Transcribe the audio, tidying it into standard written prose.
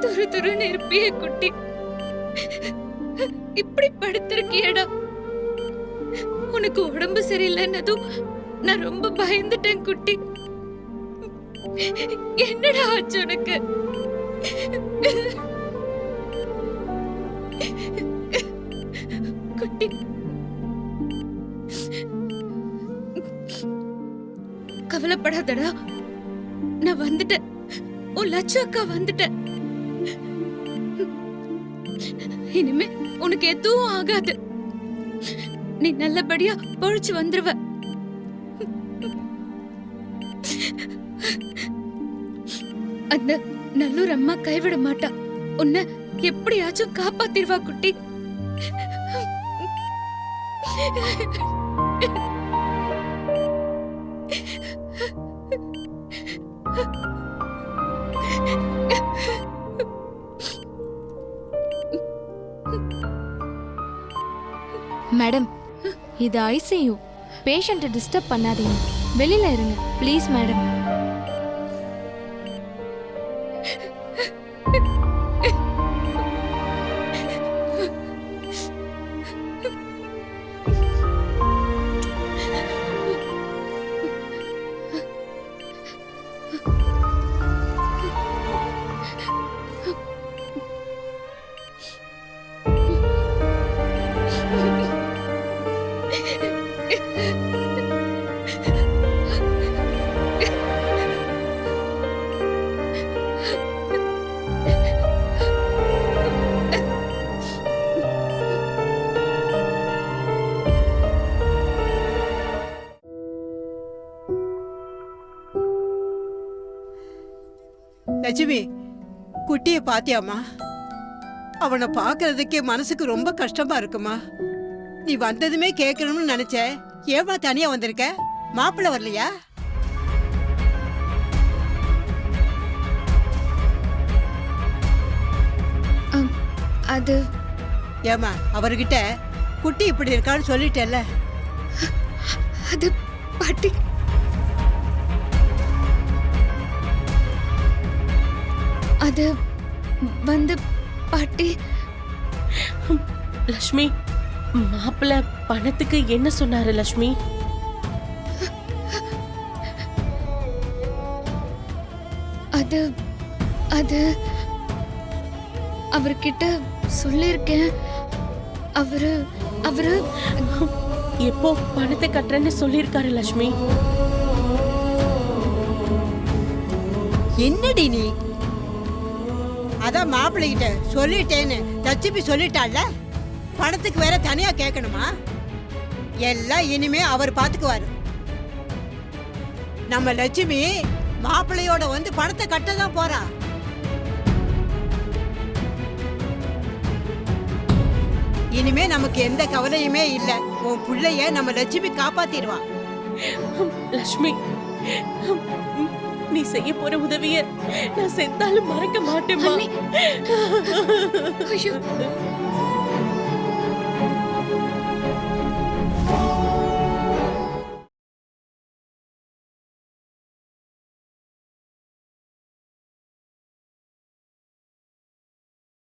துரு துருன்னு இருப்பிய குட்டி, இப்படி படுத்திருக்கியடா. உனக்கு உடம்பு சரியில்லைன்னதும் நான் ரொம்ப பயந்துட்டேன் குட்டி. என்னடா ஆச்சு உனக்கு? குட்டி, கவலைப்படாதடா, நான் வந்துட்டேன். உன் லட்சு அக்கா வந்துட்டேன். இனிமே உனக்கு எதுவும் ஆகாது. நீ நல்லபடியா பொழிச்சு வந்துருவ. அந்த நல்லூர் அம்மா கைவிட மாட்டா. உன்னை எப்படியாச்சும் காப்பாத்திருவா குட்டி. மேடம், இது ஐசியூ. பேஷண்ட்டை டிஸ்டர்ப் பண்ணாதீங்க, வெளியில இருங்க ப்ளீஸ் மேடம். லட்சுமி, குட்டிய பாத்தியாமா? அவனை பாக்குறதுக்கே மனசுக்கு ரொம்ப கஷ்டமா இருக்குமா. நீ வந்ததுமே கேட்கணும்னு நினைச்ச. ஏமா தனியா வந்திருக்க? மாப்பிள்ள வரலையா? அது ஏமா அவர்கிட்ட குட்டி இப்படி இருக்கான்னு சொல்லிட்டேல்ல? அது பாட்டி, அது வந்து பாட்டி. லட்சுமி, மாப்பிள்ள பணத்துக்கு என்ன சொன்னாரு லட்சுமி? அது அது அவர்கிட்ட சொல்லிருக்கேன். அவரு அவரு எப்போ பணத்தை கட்டுறேன்னு சொல்லிருக்காரு லட்சுமி? என்னடி நீ? அதான் மாப்பிள்ளைகிட்ட சொல்லிட்டேன்னு லட்சுமி சொல்லிட்டாள்ல. பணத்துக்கு வேற தனியா கேட்கணுமா? எல்லாம் இனிமே அவர் பாத்துக்குவாரு. நம்ம லட்சுமி மாப்பிள்ளையோட வந்து பணத்தை கட்டதான் போறா. இனிமே நமக்கு எந்த கவலையுமே இல்ல. உன் பிள்ளைய நம்ம லட்சுமி காப்பாத்திடுவா. லட்சுமி, நீ செய்ய போற உதவிய நான் செத்தாலும் மறக்க மாட்டேன். ஐயோ,